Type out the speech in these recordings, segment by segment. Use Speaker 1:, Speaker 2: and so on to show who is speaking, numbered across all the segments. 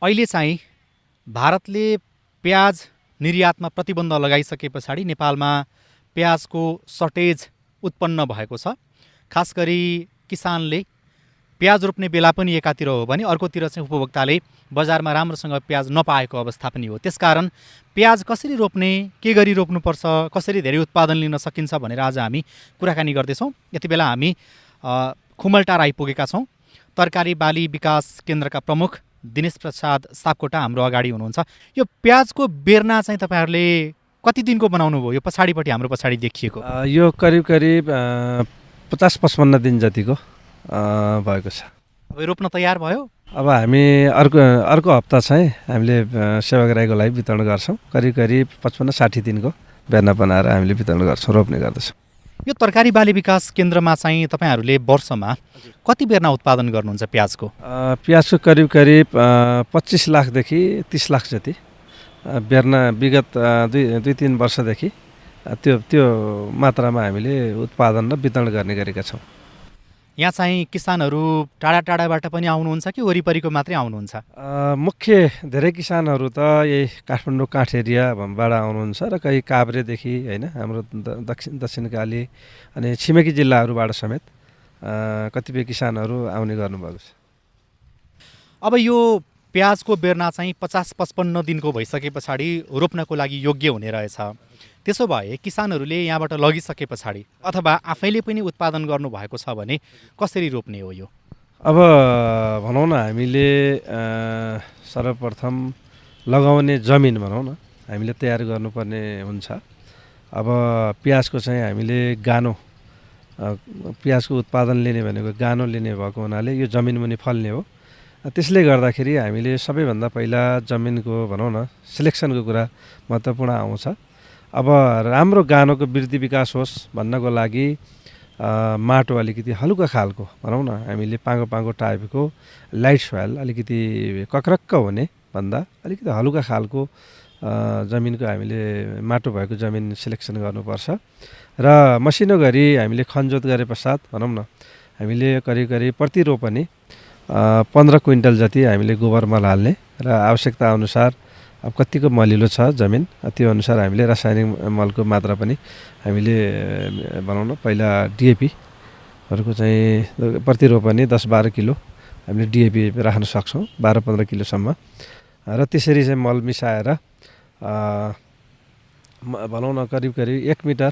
Speaker 1: अहिले चाहिँ भारतले प्याज निर्यातमा प्रतिबन्ध लगाइसके पछाडि नेपालमा प्याजको सर्टेज उत्पन्न भएको छ। खास गरी किसानले प्याज रोप्ने बेला पनि एकातिर हो भने अर्कोतिर चाहिँ उपभोक्ताले बजारमा राम्रोसँग प्याज नपाएको अवस्था पनि हो। त्यसकारण प्याज कसरी रोप्ने, के गरी रोप्नुपर्छ, कसरी धेरै उत्पादन लिन सकिन्छ भनेर आज हामी कुराकानी गर्दैछौँ। यति बेला हामी खुमलटार आइपुगेका छौँ। तरकारी बाली विकास केन्द्रका प्रमुख दिनेश प्रसाद सापकोटा हाम्रो अगाडि हुनुहुन्छ। यो प्याजको बेर्ना चाहिँ तपाईँहरूले कति दिनको बनाउनु भयो? यो पछाडिपट्टि हाम्रो पछाडि देखिएको
Speaker 2: यो करिब 50-55 दिन जतिको भएको छ।
Speaker 1: अब रोप्न तयार भयो।
Speaker 2: अब हामी अर्को हप्ता चाहिँ हामीले सेवाग्राहीको लागि वितरण गर्छौँ। करिब 55-60 दिनको बेर्ना बनाएर हामीले वितरण गर्छौँ, रोप्ने गर्दछौँ।
Speaker 1: यो तरकारी बाली विकास केन्द्रमा चाहिँ तपाईँहरूले वर्षमा कति बेर्ना उत्पादन गर्नुहुन्छ प्याजको?
Speaker 2: प्याजको करिब 25 लाखदेखि 30 लाख जति बेर्ना विगत 2-3 वर्षदेखि त्यो मात्रामा हामीले उत्पादन र वितरण गर्ने गरेका छौँ।
Speaker 1: यहाँ चाहिँ किसानहरू टाढा टाढाबाट पनि आउनुहुन्छ कि वरिपरिको मात्रै आउनुहुन्छ?
Speaker 2: मुख्य धेरै किसानहरू त यही काठमाडौँ काठ एरियाबाट आउनुहुन्छ र कहीँ काभ्रेदेखि होइन, हाम्रो दक्षिणकाली अनि छिमेकी जिल्लाहरूबाट समेत कतिपय किसानहरू आउने गर्नुभएको छ।
Speaker 1: अब यो प्याजको बेर्ना चाहिँ 50-55 दिनको भइसके पछाडि रोप्नको लागि योग्य हुने रहेछ। त्यसो भए किसानहरूले यहाँबाट लगिसके पछाडि अथवा आफैले पनि उत्पादन गर्नुभएको छ भने कसरी रोप्ने हो यो?
Speaker 2: अब भनौँ न, हामीले सर्वप्रथम लगाउने जमिन भनौँ न हामीले तयार गर्नुपर्ने हुन्छ। अब प्याजको चाहिँ हामीले प्याजको उत्पादन लिने भनेको गानो लिने भएको हुनाले यो जमिन मुनि फल्ने हो। त्यसले गर्दाखेरि हामीले सबैभन्दा पहिला जमिनको भनौँ न सिलेक्सनको कुरा महत्त्वपूर्ण आउँछ। अब राम्रो गानोको वृद्धि विकास होस् भन्नको लागि माटो अलिकति हलुका खालको भनौँ न, हामीले पाँगो टाइपको लाइट सोइल, अलिकति कक्रक्क हुने भन्दा अलिकति हलुका खालको जमिनको हामीले माटो भएको जमिन सिलेक्सन गर्नुपर्छ। र मसिनो गरी हामीले खनजोत गरे पश्चात भनौँ न हामीले करिब प्रति रोपनी 15 क्विन्टल जति हामीले गोबर मल हाल्ने र आवश्यकता अनुसार अब कतिको मलिलो छ जमिन त्यो अनुसार हामीले रासायनिक मलको मात्रा पनि हामीले भनौँ न पहिला डिएपीहरूको चाहिँ प्रति रोपनी 10-12 किलो हामीले डिएपी राख्न सक्छौँ, 12-15 किलोसम्म। र त्यसरी चाहिँ मल मिसाएर भनौँ न करिब 1 मिटर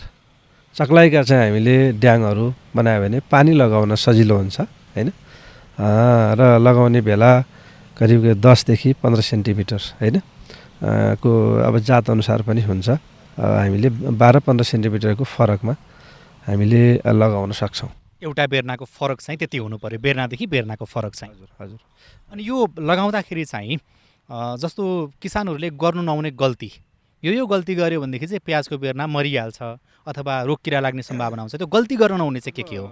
Speaker 2: चक्लाइका चाहिँ हामीले ड्याङहरू बनायो भने पानी लगाउन सजिलो हुन्छ होइन। र लगाउने बेला करिब 10 देखि 15 सेन्टिमिटर होइन को अब जात अनुसार पनि हुन्छ। हामीले 12-15 सेन्टिमिटरको फरकमा हामीले लगाउन सक्छौँ।
Speaker 1: एउटा बेर्नाको फरक चाहिँ त्यति हुनु पर्यो, बेर्नादेखि बेर्नाको फरक चाहिँ।
Speaker 2: हजुर।
Speaker 1: अनि यो लगाउँदाखेरि चाहिँ जस्तो किसानहरूले गर्नु नहुने गल्ती, यो गल्ती गर्यो भनेदेखि चाहिँ प्याजको बेर्ना मरिहाल्छ अथवा रोग किरा लाग्ने सम्भावना हुन्छ, त्यो गल्ती गर्न नहुने चाहिँ के हो?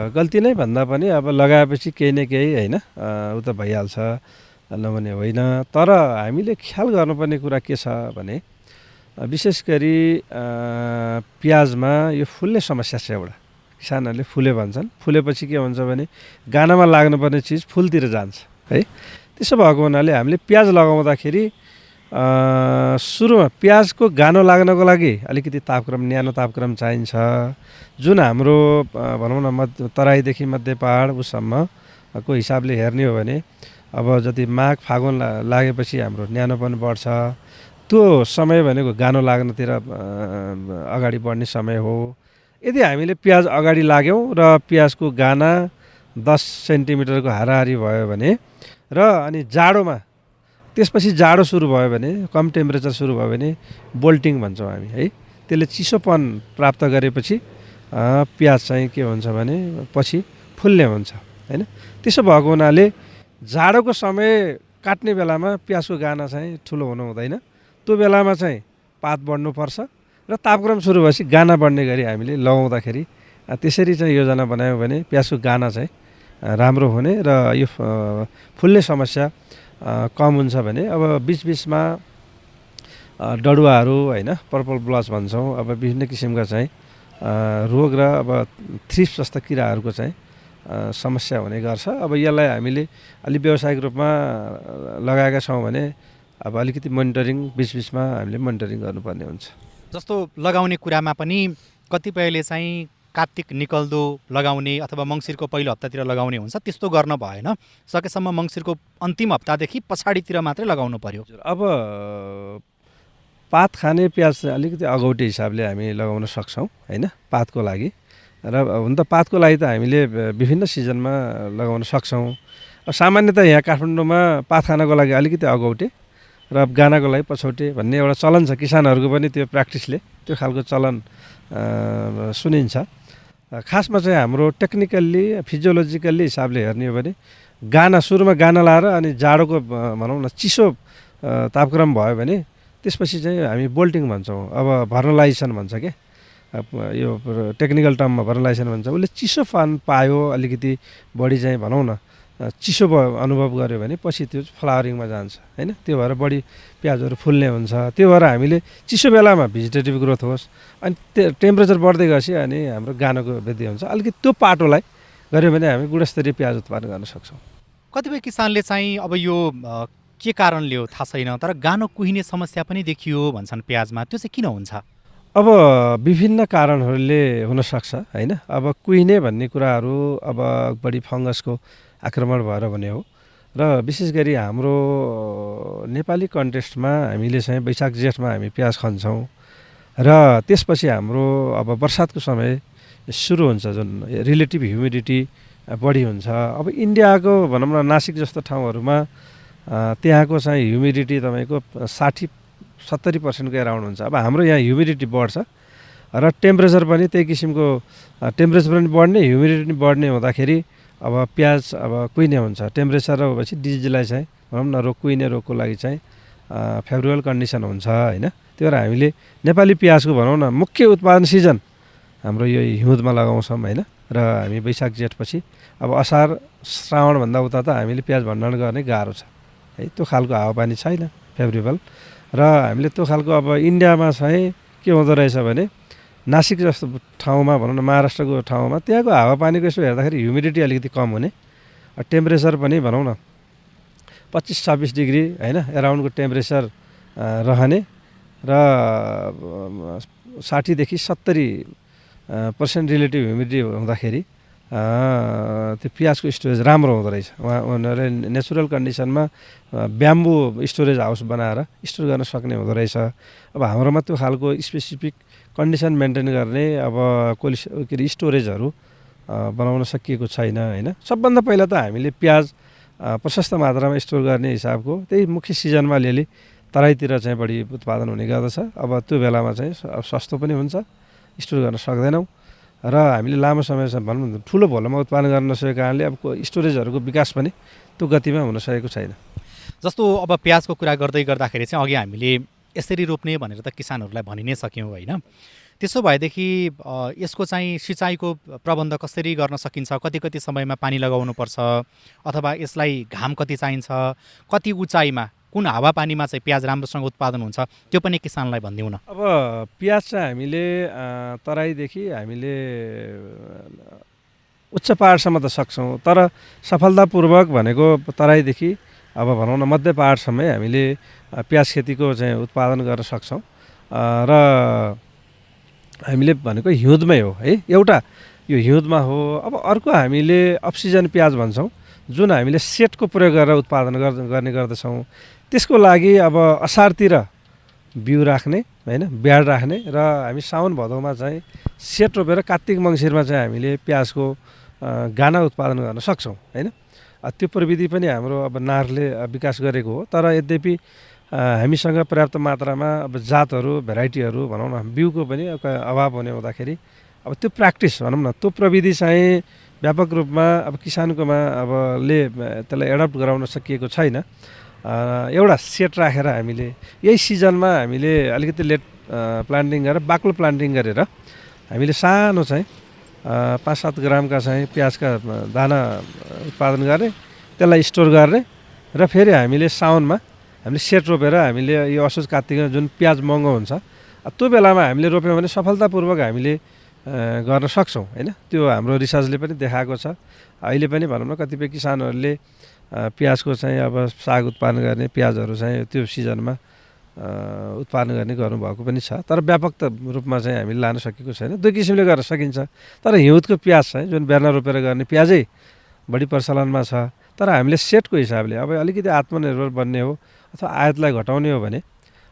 Speaker 2: गल्ती नै भन्दा पनि अब लगाएपछि केही न केही होइन उ त भइहाल्छ नभने होइन। तर हामीले ख्याल गर्नुपर्ने कुरा के छ भने विशेष गरी प्याजमा यो फुल्ने समस्या छ एउटा। किसानहरूले फुले भन्छन्, फुलेपछि के हुन्छ भने गानामा लाग्नुपर्ने चिज फुलतिर जान्छ है। त्यसो भएको हुनाले हामीले प्याज लगाउँदाखेरि सुरुमा प्याजको गानो लाग्नको लागि अलिकति न्यानो तापक्रम चाहिन्छ। जुन हाम्रो भनौँ न तराईदेखि मध्य पहाड उसम्मको हिसाबले हेर्ने हो भने अब जति माघ फागुन लागेपछि हाम्रो न्यानोपन बढ्छ। त्यो समय भनेको गानो लाग्नतिर अगाडि बढ्ने समय हो। यदि हामीले प्याज अगाडि लाग्यौँ र प्याजको गाना 10 सेन्टिमिटरको हाराहारी भयो भने र अनि जाडोमा त्यसपछि जाडो सुरु भयो भने, कम टेम्परेचर सुरु भयो भने बोल्टिङ भन्छौँ हामी है। त्यसले चिसोपन प्राप्त गरेपछि प्याज चाहिँ के हुन्छ भने पछि फुल्ने हुन्छ होइन। त्यसो भएको हुनाले जाडोको समय काट्ने बेलामा प्याजको गाना चाहिँ ठुलो हुनु हुँदैन। त्यो बेलामा चाहिँ पात बढ्नुपर्छ र तापक्रम सुरु भएपछि गाना बढ्ने गरी हामीले लगाउँदाखेरि त्यसरी चाहिँ योजना बनायौँ भने प्याजको गाना चाहिँ राम्रो हुने र यो फुल्ने समस्या कम हुन्छ भने अब बिचबिचमा डडुवाहरू होइन, पर्पल ब्लच भन्छौँ, अब विभिन्न किसिमका चाहिँ रोग र अब थ्रिप्स जस्ता किराहरूको चाहिँ समस्या हुने गर्छ। अब यसलाई हामीले अलि व्यावसायिक रूपमा लगाएका छौँ भने अब अलिकति मोनिटरिङ बिचबिचमा हामीले मोनिटरिङ गर्नुपर्ने हुन्छ।
Speaker 1: जस्तो लगाउने कुरामा पनि कतिपयले चाहिँ कार्तिक निकल्दो लगाउने अथवा मङ्सिरको पहिलो हप्तातिर लगाउने हुन्छ, त्यस्तो गर्न भएन। सकेसम्म मङ्सिरको अन्तिम हप्तादेखि पछाडितिर मात्रै लगाउनु पर्यो।
Speaker 2: अब पात खाने प्याज अलिकति अगौटे हिसाबले हामी लगाउन सक्छौँ होइन, पातको लागि। र हुन त पातको लागि त हामीले विभिन्न सिजनमा लगाउन सक्छौँ। अब सामान्यतः यहाँ काठमाडौँमा पात खानको लागि अलिकति अगौटे र गानाको लागि पछौटे भन्ने एउटा चलन छ। किसानहरूको पनि त्यो प्र्याक्टिसले त्यो खालको चलन सुनिन्छ। खासमा चाहिँ हाम्रो टेक्निकल्ली फिजियोलोजिकल्ली हिसाबले हेर्ने हो भने गाना सुरुमा गाना लाएर अनि जाडोको भनौँ न चिसो तापक्रम भयो भने त्यसपछि चाहिँ हामी बोल्टिङ भन्छौँ। अब भर्नलाइजेसन भन्छ के, यो टेक्निकल टर्ममा भर्नलाइजेसन भन्छ। उसले चिसो पायो अलिकति बढी चाहिँ भनौँ न चिसो अनुभव गर्यो भने पछि त्यो फ्लावरिङमा जान्छ होइन। त्यो भएर बढी प्याजहरू फुल्ने हुन्छ। त्यो भएर हामीले चिसो बेलामा भेजिटेटिभ ग्रोथ होस् अनि टेम्परेचर बढ्दै गएपछि अनि हाम्रो गानाको वृद्धि हुन्छ। अलिकति त्यो पाटोलाई गऱ्यो भने हामी गुणस्तरीय प्याज उत्पादन गर्न सक्छौँ।
Speaker 1: कतिपय किसानले चाहिँ अब यो के कारणले हो थाहा छैन, तर गानो कुहिने समस्या पनि देखियो भन्छन् प्याजमा, त्यो चाहिँ किन हुन्छ?
Speaker 2: अब विभिन्न कारणहरूले हुनसक्छ होइन। अब कुहिने भन्ने कुराहरू अब बढी फङ्गसको आक्रमण भएर भने हो। र विशेष गरी हाम्रो नेपाली कन्टेक्स्टमा हामीले चाहिँ वैशाख जेठमा हामी प्याज खन्छौँ र त्यसपछि हाम्रो अब बर्सातको समय सुरु हुन्छ, जुन रिलेटिभ ह्युमिडिटी बढी हुन्छ। अब इन्डियाको भनौँ न नासिक जस्तो ठाउँहरूमा त्यहाँको चाहिँ ह्युमिडिटी तपाईँको 60-70% एराउन्ड हुन्छ। अब हाम्रो यहाँ ह्युमिडिटी बढ्छ र टेम्परेचर पनि त्यही किसिमको टेम्परेचर पनि बढ्ने ह्युमिडिटी पनि बढ्ने हुँदाखेरि अब प्याज अब कुहिने हुन्छ। टेम्परेचर र भएपछि डिजिजलाई चाहिँ भनौँ न कुहिने रोगको लागि चाहिँ फेभरेबल कन्डिसन हुन्छ होइन। त्यही भएर हामीले नेपाली प्याजको भनौँ न मुख्य उत्पादन सिजन हाम्रो यो हिउँदमा लगाउँछौँ होइन। र हामी वैशाख जेठपछि अब असार श्रावणभन्दा उता त हामीले प्याज भण्डारण गर्ने गाह्रो छ है। त्यो खालको हावापानी छैन फेभरेबल। र हामीले त्यो खालको अब इन्डियामा चाहिँ के हुँदो रहेछ भने नासिक जस्तो ठाउँमा भनौँ न महाराष्ट्रको ठाउँमा त्यहाँको हावापानीको यसो हेर्दाखेरि ह्युमिडिटी अलिकति कम हुने, टेम्परेचर पनि भनौँ न 25-26 डिग्री होइन एराउन्डको टेम्परेचर रहने र 60देखि 70% रिलेटिभ ह्युमिडिटी हुँदाखेरि त्यो प्याजको स्टोरेज राम्रो हुँदो रहेछ। उनीहरूले नेचुरल कन्डिसनमा ब्याम्बो स्टोरेज हाउस बनाएर स्टोर गर्न सक्ने हुँदो रहेछ। अब हाम्रोमा त्यो खालको स्पेसिफिक कन्डिसन मेन्टेन गर्ने अब के अरे स्टोरेजहरू बनाउन सकिएको छैन होइन। सबभन्दा पहिला त हामीले प्याज प्रशस्त मात्रामा स्टोर गर्ने हिसाबको त्यही मुख्य सिजनमा अलिअलि तराईतिर चाहिँ बढी उत्पादन हुने गर्दछ। अब त्यो बेलामा चाहिँ सस्तो पनि हुन्छ, स्टोर गर्न सक्दैनौँ र हामीले लामो समयसम्म भनौँ न ठुलो भोलमा उत्पादन गर्न नसकेको कारणले अब स्टोरेजहरूको विकास पनि त्यो गतिमा हुन सकेको छैन।
Speaker 1: जस्तो अब प्याजको कुरा गर्दाखेरि चाहिँ अघि हामीले यसरी रोप्ने भनेर त किसानहरूलाई भनि नै सक्यौँ होइन। त्यसो भएदेखि यसको चाहिँ सिँचाइको प्रबन्ध कसरी गर्न सकिन्छ? कति समयमा पानी लगाउनुपर्छ अथवा यसलाई घाम कति चाहिन्छ, कति उचाइमा कुन हावापानीमा चाहिँ प्याज राम्रोसँग उत्पादन हुन्छ, त्यो पनि किसानलाई भनिदिउँ न।
Speaker 2: अब प्याज चाहिँ हामीले तराईदेखि हामीले उच्च पहाडसम्म त सक्छौँ, तर सफलतापूर्वक भनेको तराईदेखि अब भनौँ न मध्य पहाडसम्मै हामीले प्याज खेतीको चाहिँ उत्पादन गर्न सक्छौँ। र हामीले भनेको हिउँदमै हो है, एउटा यो हिउँदमा हो। अब अर्को हामीले अफसिजन प्याज भन्छौँ जुन हामीले सेटको प्रयोग गरेर उत्पादन गर्ने गर्दछौँ। त्यसको लागि अब असारतिर बिउ राख्ने होइन, ब्याड राख्ने र हामी साउन भदौमा चाहिँ सेट रोपेर कार्तिक मङ्सिरमा चाहिँ हामीले प्याजको गाना उत्पादन गर्न सक्छौँ होइन। त्यो प्रविधि पनि हाम्रो अब नारले विकास गरेको हो। तर यद्यपि हामीसँग पर्याप्त मात्रामा अब जातहरू भेराइटीहरू भनौँ न बिउको पनि अभाव हुने हुँदाखेरि अब त्यो प्र्याक्टिस भनौँ न त्यो प्रविधि चाहिँ व्यापक रूपमा अब किसानकोमा अब त्यसलाई एडप्ट गराउन सकिएको छैन। एउटा सेट राखेर हामीले यही सिजनमा हामीले अलिकति लेट प्लान्टिङ गरेर बाक्लो प्लान्टिङ गरेर हामीले सानो चाहिँ 5-7 ग्रामका चाहिँ प्याजका दाना उत्पादन गर्ने, त्यसलाई स्टोर गर्ने र फेरि हामीले साउनमा हामीले सेट रोपेर हामीले यो असोज कार्तिकमा जुन प्याज महँगो हुन्छ त्यो बेलामा हामीले रोप्यौँ भने सफलतापूर्वक हामीले गर्न सक्छौँ होइन। त्यो हाम्रो रिसर्चले पनि देखाएको छ। अहिले पनि भनौँ न कतिपय किसानहरूले प्याजको चाहिँ अब साग उत्पादन गर्ने प्याजहरू चाहिँ त्यो सिजनमा उत्पादन गर्ने गर्नुभएको पनि छ। तर व्यापक रूपमा चाहिँ हामीले लान सकेको छैन। दुई किसिमले गर्न सकिन्छ। तर हिउँदको प्याज चाहिँ जुन बेर्ना रोपेर गर्ने प्याजै बढी प्रचलनमा छ। तर हामीले सेटको हिसाबले अब अलिकति आत्मनिर्भर बन्ने हो अथवा आयातलाई घटाउने हो भने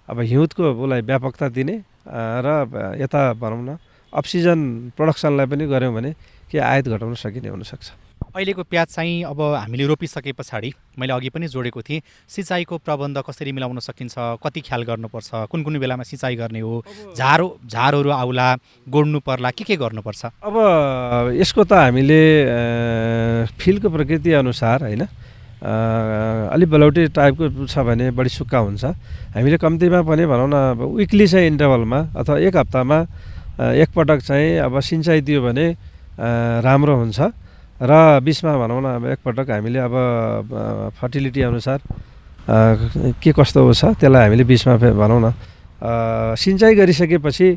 Speaker 2: अब हिउँदको उसलाई व्यापकता दिने र यता भनौँ न अफ सिजन प्रोडक्सनलाई पनि गऱ्यौँ भने के आयात घटाउन सकिने हुनसक्छ।
Speaker 1: अहिलेको प्याज चाहिँ अब हामीले रोपिसके पछाडि मैले अघि पनि जोडेको थिएँ, सिँचाइको प्रबन्ध कसरी मिलाउन सकिन्छ, कति ख्याल गर्नुपर्छ, कुन कुन बेलामा सिँचाइ गर्ने हो, झारहरू आउला, गोड्नु पर्ला, के गर्नुपर्छ?
Speaker 2: अब यसको त हामीले फिल्डको प्रकृति अनुसार होइन, अलिक बलौटी टाइपको छ भने बढी सुक्खा हुन्छ। हामीले कम्तीमा पनि भनौँ न विकली चाहिँ इन्टरभलमा अथवा एक हप्तामा एकपटक चाहिँ अब सिँचाइ दियो भने राम्रो हुन्छ। र बिचमा भनौँ न अब एकपटक हामीले अब फर्टिलिटी अनुसार के कस्तो छ त्यसलाई हामीले बिचमा भनौँ न सिँचाइ गरिसकेपछि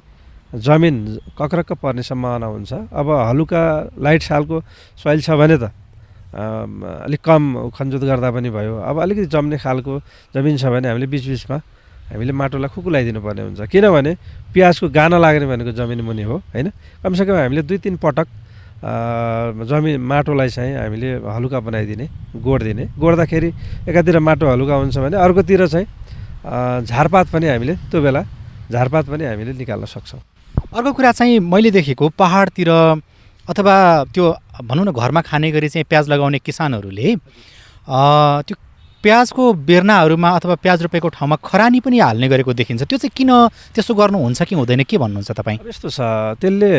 Speaker 2: जमिन कक्रक्क पर्ने सम्भावना हुन्छ। अब हलुका लाइट खालको सोइल छ भने त अलिक कम खनजोत गर्दा पनि भयो। अब अलिकति जम्ने खालको जमिन छ भने हामीले बिचबिचमा हामीले माटोलाई खुकुलाइदिनु पर्ने हुन्छ। किनभने प्याजको गाना लाग्ने भनेको जमिन मुनि हो होइन। कमसेकम हामीले 2-3 पटक जमिन माटोलाई चाहिँ हामीले हलुका बनाइदिने, गोड्दाखेरि एकातिर माटो हलुका हुन्छ भने अर्कोतिर चाहिँ झारपात पनि हामीले त्यो बेला झारपात पनि हामीले निकाल्न सक्छौँ।
Speaker 1: अर्को कुरा चाहिँ मैले देखेको पहाडतिर अथवा त्यो भनौँ न घरमा खाने गरी चाहिँ प्याज लगाउने किसानहरूले त्यो प्याजको बेर्नाहरूमा अथवा प्याज रोपेको ठाउँमा खरानी पनि हाल्ने गरेको देखिन्छ। त्यो चाहिँ किन त्यसो गर्नुहुन्छ कि हुँदैन, के भन्नुहुन्छ तपाईँ?
Speaker 2: यस्तो छ, त्यसले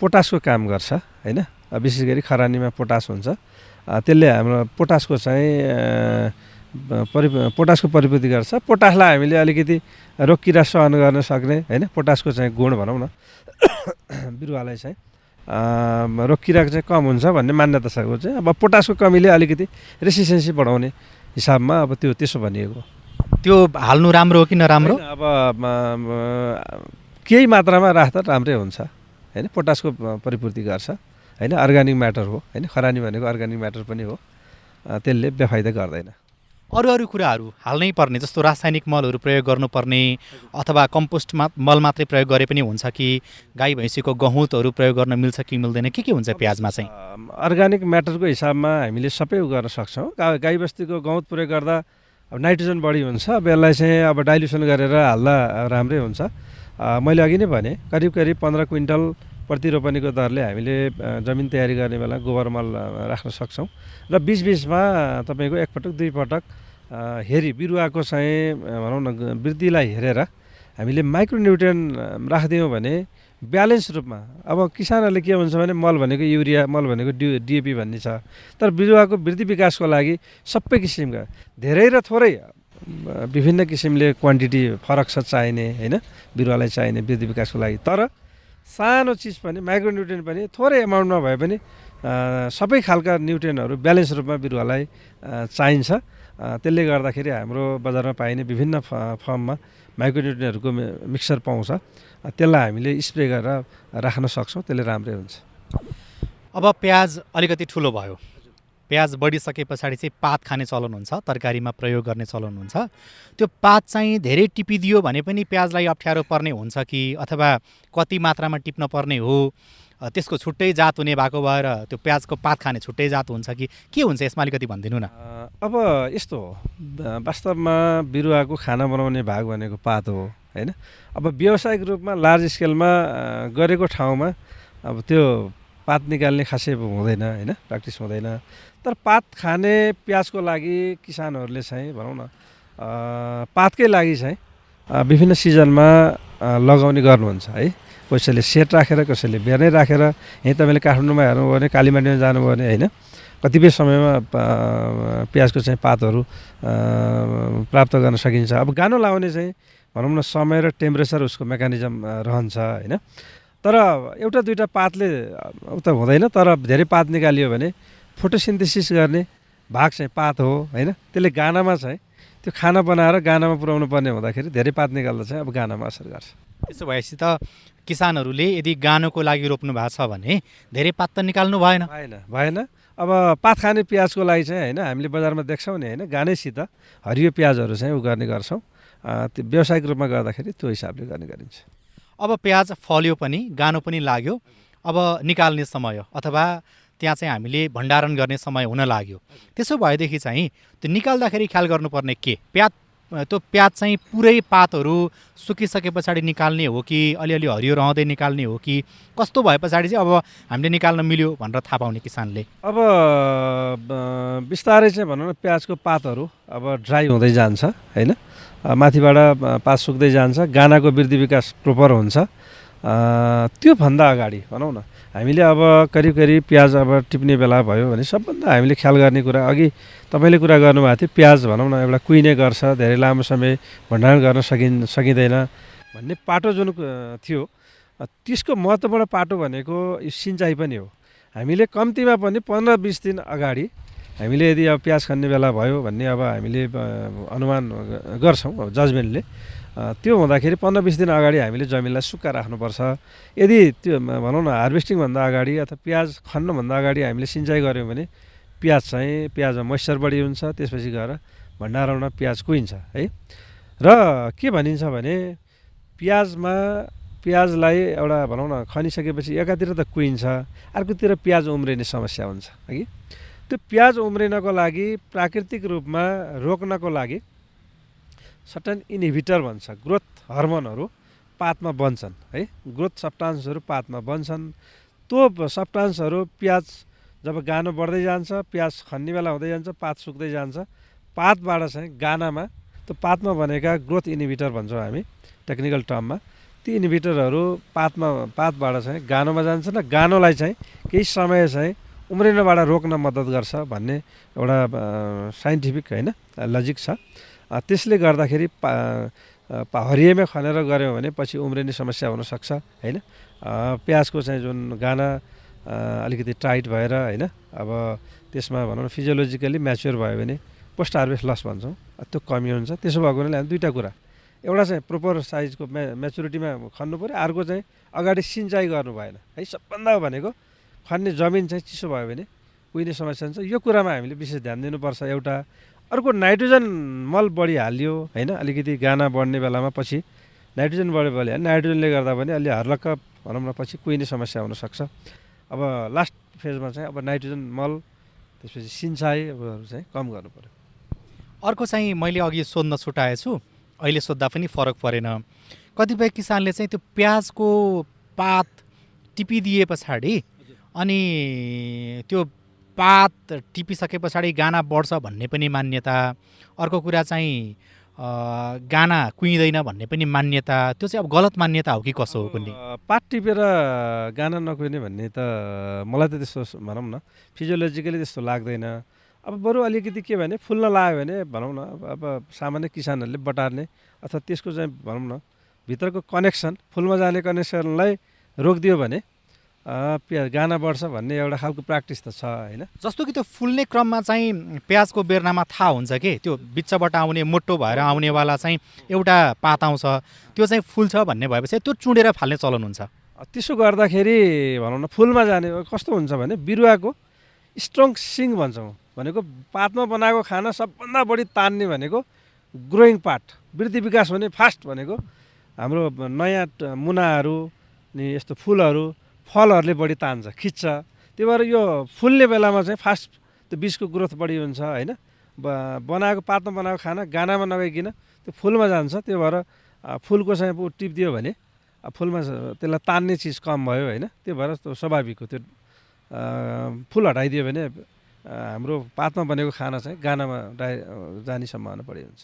Speaker 2: पोटासको काम गर्छ होइन। विशेष गरी खरानीमा पोटास हुन्छ। त्यसले हाम्रो पोटासको परिपूर्ति गर्छ। पोटासलाई हामीले अलिकति रोग किरा सहन गर्न सक्ने होइन, पोटासको चाहिँ गुण भनौँ न बिरुवालाई चाहिँ रोग किरा चाहिँ कम हुन्छ भन्ने मान्यता छ चाहिँ। अब पोटासको कमीले अलिकति रेसिस्टेन्सी बढाउने हिसाबमा अब त्यसो भनिएको।
Speaker 1: त्यो हाल्नु राम्रो हो कि नराम्रो?
Speaker 2: अब केही मात्रामा राख्दा राम्रै हुन्छ होइन। पोटासको परिपूर्ति गर्छ होइन, अर्ग्यानिक म्याटर हो होइन। खरानी भनेको अर्ग्यानिक म्याटर पनि हो, त्यसले बेफाइदा गर्दैन।
Speaker 1: अरू कुराहरू हाल्नै पर्ने जस्तो रासायनिक मलहरू प्रयोग गर्नुपर्ने अथवा कम्पोस्ट मल मात्रै प्रयोग गरे पनि हुन्छ कि गाई भैँसीको गहुँतहरू प्रयोग गर्न मिल्छ कि मिल्दैन, के हुन्छ प्याजमा चाहिँ?
Speaker 2: अर्ग्यानिक म्याटरको हिसाबमा हामीले सबै गर्न सक्छौँ। गाई बस्तीको गहुँत प्रयोग गर्दा अब नाइट्रोजन बढी हुन्छ। अब यसलाई चाहिँ अब डाइल्युसन गरेर हाल्दा राम्रै हुन्छ। मैले अघि नै भने करिब 15 क्विन्टल प्रति रोपनीको दरले हामीले जमिन तयारी गर्ने बेला गोबर मल राख्न सक्छौँ। र बिचबिचमा तपाईँको एकपटक 2 पटक बिरुवाको चाहिँ भनौँ न वृद्धिलाई हेरेर हामीले माइक्रोन्युट्रिएन्ट राखिदियौँ भने ब्यालेन्स रूपमा। अब किसानहरूले के भन्छ भने मल भनेको युरिया, मल भनेको डिएपी भन्ने छ। तर बिरुवाको वृद्धि विकासको लागि सबै किसिमका धेरै र थोरै विभिन्न किसिमले क्वान्टिटी फरक छ चाहिने होइन, बिरुवालाई चाहिने वृद्धि विकासको लागि। तर सानो चिज पनि माइक्रोन्युट्रिएन्ट पनि थोरै एमाउन्टमा भए पनि सबै खालका न्युट्रिएन्टहरू ब्यालेन्स रूपमा बिरुवालाई चाहिन्छ। त्यसले गर्दाखेरि हाम्रो बजारमा पाइने विभिन्न फर्ममा माइक्रोन्युट्रिएन्टहरूको मिक्सर पाउँछ। त्यसलाई हामीले स्प्रे गरेर राख्न सक्छौँ, त्यसले राम्रै हुन्छ।
Speaker 1: अब प्याज अलिकति ठुलो भयो, प्याज बढिसके पछाडि चाहिँ पात खाने चलन हुन्छ, तरकारीमा प्रयोग गर्ने चलन हुन्छ। त्यो पात चाहिँ धेरै टिपिदियो भने पनि प्याजलाई अप्ठ्यारो पर्ने हुन्छ कि अथवा कति मात्रामा टिप्न पर्ने हो, त्यसको छुट्टै जात हुने भएको भएर त्यो प्याजको पात खाने छुट्टै जात हुन्छ कि के हुन्छ यसमा अलिकति भनिदिनु न।
Speaker 2: अब यस्तो हो, वास्तवमा बिरुवाको खाना बनाउने भाग भनेको पात हो होइन। अब व्यावसायिक रूपमा लार्ज स्केलमा गरेको ठाउँमा अब त्यो पात निकाल्ने खासै हुँदैन होइन, प्र्याक्टिस हुँदैन। तर पात खाने प्याजको लागि किसानहरूले चाहिँ भनौँ न पातकै लागि चाहिँ विभिन्न सिजनमा लगाउने गर्नुहुन्छ है। कसैले सेट राखेर, कसैले बेर्नै राखेर। यहीँ तपाईँले काठमाडौँमा हेर्नुभयो भने, कालीमाटीमा जानुभयो भने होइन, कतिपय समयमा प्याजको चाहिँ पातहरू प्राप्त गर्न सकिन्छ। अब गानो लाउने चाहिँ भनौँ न समय र टेम्परेचर उसको मेकानिजम रहन्छ होइन। तर एउटा दुईवटा पातले उता हुँदैन। तर धेरै पात निकालियो भने फोटोसिन्थेसिस गर्ने भाग चाहिँ पात हो होइन, त्यसले गानामा चाहिँ त्यो खाना बनाएर गानामा पुर्याउनु पर्ने हुँदाखेरि धेरै पात निकाल्दा चाहिँ अब गानामा असर गर्छ।
Speaker 1: त्यसो भएपछि त किसानहरूले यदि गानुको लागि रोप्नु भएको छ भने धेरै पात त निकाल्नु भएन।
Speaker 2: भएन। अब पात खाने प्याजको लागि चाहिँ होइन, हामीले बजारमा देख्छौँ नि होइन, गानैसित हरियो प्याजहरू चाहिँ गर्ने गर्छौँ। त्यो व्यावसायिक रूपमा गर्दाखेरि त्यो हिसाबले गर्ने गरिन्छ।
Speaker 1: अब प्याज फल्यो पनि, गानो पनि लाग्यो, अब निकाल्ने समय अथवा त्यहाँ चाहिँ हामीले भण्डारण गर्ने समय हुन लाग्यो। त्यसो भएदेखि चाहिँ त्यो निकाल्दाखेरि ख्याल गर्नुपर्ने के? त्यो प्याज चाहिँ पुरै पातहरू सुकिसके पछाडि निकाल्ने हो कि अलिअलि हरियो रहँदै निकाल्ने हो कि कस्तो भए पछाडि चाहिँ अब हामीले निकाल्न मिल्यो भनेर थाहा पाउने किसानले?
Speaker 2: अब बिस्तारै चाहिँ भनौँ न प्याजको पातहरू अब ड्राई हुँदै जान्छ होइन, माथिबाट पात सुक्दै जान्छ, गानाको वृद्धि विकास प्रोपर हुन्छ। त्योभन्दा अगाडि भनौँ न हामीले अब करिब करिब प्याज अब टिप्ने बेला भयो भने सबभन्दा हामीले ख्याल गर्ने कुरा, अघि तपाईँले कुरा गर्नुभएको थियो प्याज भनौँ न एउटा कुहिने गर्छ, धेरै लामो समय भण्डारण गर्न सकिँदैन भन्ने पाटो जुन थियो, त्यसको महत्त्वपूर्ण पाटो भनेको सिँचाइ पनि हो। हामीले कम्तीमा पनि 15-20 दिन अगाडि हामीले यदि अब प्याज खन्ने बेला भयो भन्ने अब हामीले अनुमान गर्छौँ अब जजमेन्टले, त्यो हुँदाखेरि 15-20 दिन अगाडि हामीले जमिनलाई सुक्का राख्नुपर्छ। यदि त्यो भनौँ न हार्भेस्टिङभन्दा अगाडि अथवा प्याज खन्नुभन्दा अगाडि हामीले सिँचाइ गऱ्यौँ भने प्याजमा मोइस्चर बढी हुन्छ, त्यसपछि गएर भण्डारणमा प्याज कुहिन्छ है। र के भनिन्छ भने प्याजलाई एउटा भनौँ न खनिसकेपछि एकातिर त कुहिन्छ, अर्कोतिर प्याज उम्रिने समस्या हुन्छ है। त्यो प्याज उम्रिनको लागि प्राकृतिक रूपमा रोक्नको लागि सर्टन इन्हिबिटर भन्छ, ग्रोथ हर्मोनहरू पातमा बन्छन् है, ग्रोथ सब्स्टान्सहरू पातमा बन्छन्। त्यो सब्स्टान्सहरू प्याज जब गानो बढ्दै जान्छ, प्याज खन्ने बेला हुँदै जान्छ, पात सुक्दै जान्छ, पातबाट चाहिँ गानामा त्यो पातमा बनेका ग्रोथ इन्हिबिटर भन्छौँ हामी टेक्निकल टर्ममा, ती इन्हिबिटरहरू पातबाट चाहिँ गानोमा जान्छ र गानोलाई चाहिँ केही समय चाहिँ उम्रिनबाट रोक्न मद्दत गर्छ भन्ने एउटा साइन्टिफिक होइन लजिक छ। त्यसले गर्दाखेरि हरियोमै खनेर गऱ्यौँ भने पछि उम्रिने समस्या हुनसक्छ होइन। प्याजको चाहिँ जुन गाना अलिकति टाइट भएर होइन, अब त्यसमा भनौँ न फिजियोलोजिकली म्याच्योर भयो भने पोस्ट हार्भेस्ट लस भन्छौँ, त्यो कमी हुन्छ। त्यसो भएको हुनाले हामी दुईवटा कुरा, एउटा चाहिँ प्रोपर साइजको म्याच्युरिटीमा खन्नु पऱ्यो, अर्को चाहिँ अगाडि सिँचाइ गर्नु भएन है। सबभन्दा भनेको खन्ने जमिन चाहिँ चिसो भयो भने कुहिने समस्या हुन्छ, यो कुरामा हामीले विशेष ध्यान दिनुपर्छ। एउटा अर्को नाइट्रोजन मल बढी हालियो होइन, अलिकति गाना बढ्ने बेलामा पछि नाइट्रोजन बढी हाल्यो, नाइट्रोजनले गर्दा पनि अलि हर्लक्क भनौँ न पछि कुहिने समस्या हुनसक्छ। अब लास्ट फेजमा चाहिँ अब नाइट्रोजन मल, त्यसपछि सिँचाइहरू चाहिँ कम गर्नु पऱ्यो।
Speaker 1: अर्को चाहिँ मैले अघि सोध्न छुटाएछु, अहिले सोद्धा पनि फरक परेन। कतिपय किसानले चाहिँ त्यो प्याजको पात टिपिदिए पछाडि अनि त्यो पात टिपिसके पछाडि गाना बढ्छ भन्ने पनि मान्यता, अर्को कुरा चाहिँ गाना कुहिँदैन भन्ने पनि मान्यता, त्यो चाहिँ अब गलत मान्यता हो कि कसो हो कुनै?
Speaker 2: पात टिपेर गाना नकुहिने भन्ने त मलाई त त्यस्तो भनौँ न फिजियोलोजिकली त्यस्तो लाग्दैन। अब बरु अलिकति के भने फुल्न लाग्यो भने भनौँ न अब सामान्य किसानहरूले बटार्ने अथवा त्यसको चाहिँ भनौँ न भित्रको कनेक्सन, फुलमा जाने कनेक्सनलाई रोकिदियो भने गाना बढ्छ भन्ने एउटा खालको प्र्याक्टिस त छ होइन।
Speaker 1: जस्तो कि त्यो फुल्ने क्रममा चाहिँ प्याजको बेर्नामा थाहा हुन्छ कि त्यो बिचबाट आउने मोटो भएर आउनेवाला चाहिँ एउटा पात आउँछ, त्यो चाहिँ फुल्छ भन्ने भएपछि त्यो चुडेर फाल्ने चलन हुन्छ।
Speaker 2: त्यसो गर्दाखेरि भनौँ न फुलमा जाने कस्तो हुन्छ भने बिरुवाको स्ट्रङ सिङ भन्छौँ, भनेको पातमा बनाएको खाना सबभन्दा बढी तान्ने भनेको ग्रोइङ पार्ट, वृद्धि विकास हुने फास्ट भनेको हाम्रो नयाँ मुनाहरू नि यस्तो फलहरूले बढी तान्छ, खिच्छ। त्यही भएर यो फुल्ने बेलामा चाहिँ फास्ट त्यो बिजको ग्रोथ बढी हुन्छ होइन। बनाएको पातमा बनाएको खाना गानामा नगइकन त्यो फुलमा जान्छ, त्यो भएर फुलको चाहिँ टिपिदियो भने फुलमा त्यसलाई तान्ने चिज कम भयो होइन। त्यो भएर त्यो स्वाभाविक हो, त्यो फुल हटाइदियो भने हाम्रो पातमा बनेको खाना चाहिँ गानामा जाने सम्भावना बढी हुन्छ।